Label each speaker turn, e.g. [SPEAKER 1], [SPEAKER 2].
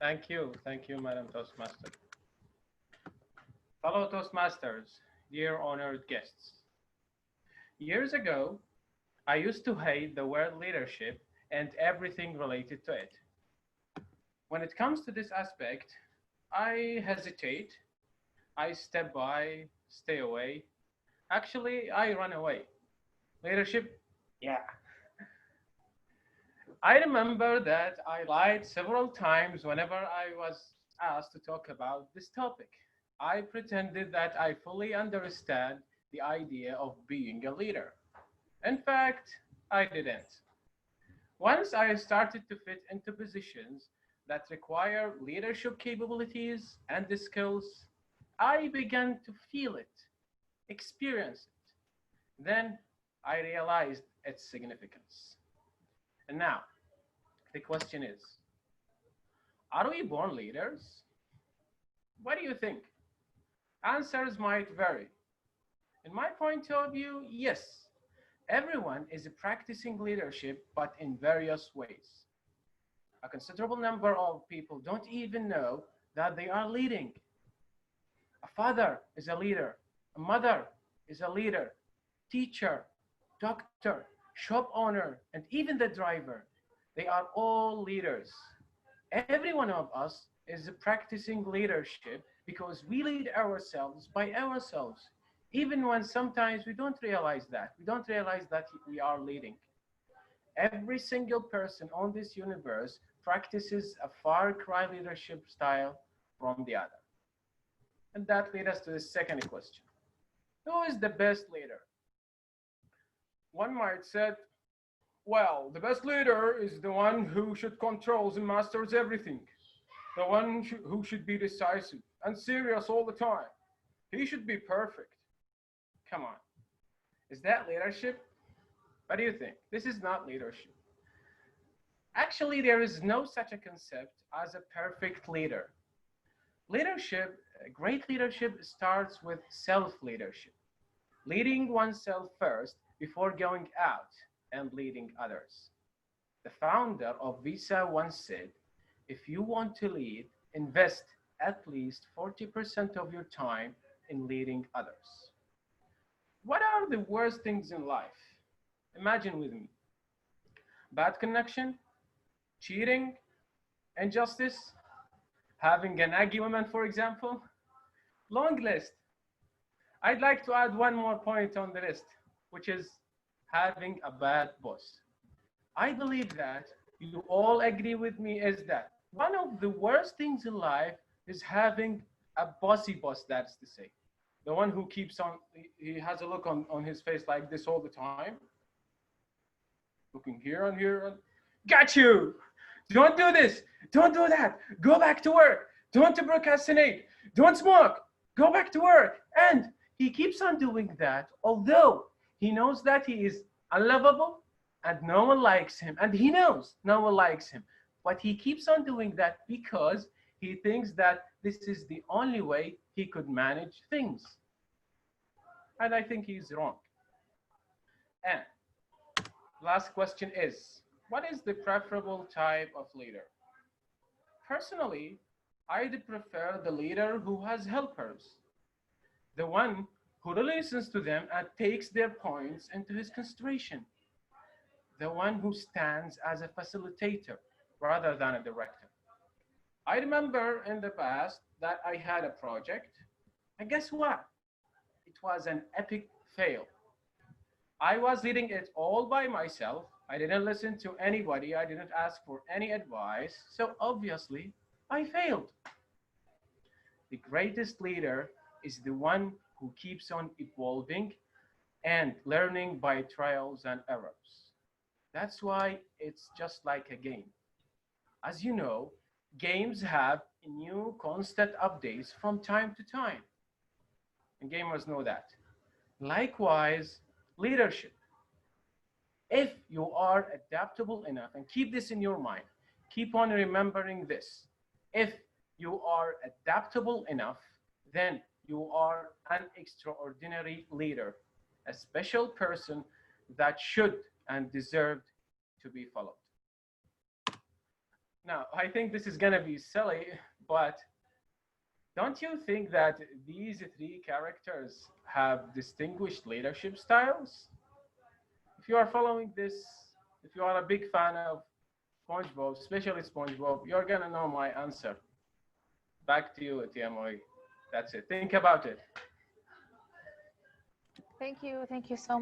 [SPEAKER 1] Thank you, Madam Toastmaster. Fellow Toastmasters, dear honored guests. Years ago, I used to hate the word leadership and everything related to it. When it comes to this aspect, I hesitate, I step by, stay away. Actually, I run away. Leadership? Yeah. I remember that I lied several times whenever I was asked to talk about this topic. I pretended that I fully understand the idea of being a leader. In fact, I didn't. Once I started to fit into positions that require leadership capabilities and the skills, I began to feel it, experience it. Then I realized its significance. And now, the question is, are we born leaders? What do you think? Answers might vary. In my point of view, yes. Everyone is practicing leadership, but in various ways. A considerable number of people don't even know that they are leading. A father is a leader, a mother is a leader, teacher, doctor, shop owner, and even the driver. They are all leaders. Every one of us is practicing leadership because we lead ourselves by ourselves, even when sometimes we don't realize that. We don't realize that we are leading. Every single person on this universe practices a far cry leadership style from the other. And that leads us to the second question. Who is the best leader? One might say, well, the best leader is the one who should controls and masters everything. The one who should be decisive and serious all the time. He should be perfect. Come on. Is that leadership? What do you think? This is not leadership. Actually, there is no such a concept as a perfect leader. Leadership, great leadership starts with self-leadership. Leading oneself first before going out and leading others. The founder of Visa once said, if you want to lead, invest at least 40% of your time in leading others. What are the worst things in life? Imagine with me. Bad connection, cheating, injustice, having an aggy woman, for example. Long list. I'd like to add one more point on the list, which is having a bad boss. I believe that you all agree with me is that one of the worst things in life is having a bossy boss, that's to say. The one who keeps on, he has a look on his face like this all the time. Looking here and here and, got you! Don't do this! Don't do that! Go back to work! Don't procrastinate! Don't smoke! Go back to work! And he keeps on doing that, although he knows that he is unlovable and no one likes him. And he knows no one likes him. But he keeps on doing that because he thinks that this is the only way he could manage things. And I think he's wrong. And last question is, what is the preferable type of leader? Personally, I'd prefer the leader who has helpers, the one who really listens to them and takes their points into his consideration, the one who stands as a facilitator rather than a director. I remember in the past that I had a project, and guess what? It was an epic fail. I was leading it all by myself. I didn't listen to anybody. I didn't ask for any advice. So obviously, I failed. The greatest leader is the one who keeps on evolving and learning by trials and errors. That's why it's just like a game. As you know, games have new constant updates from time to time, and gamers know that. Likewise, leadership. If you are adaptable enough, and keep this in your mind, keep on remembering this. If you are adaptable enough, then you are an extraordinary leader, a special person that should and deserved to be followed. Now, I think this is going to be silly, but don't you think that these three characters have distinguished leadership styles? If you are following this, if you are a big fan of SpongeBob, especially SpongeBob, you're going to know my answer. Back to you, TMOE. That's it. Think about it.
[SPEAKER 2] Thank you. Thank you so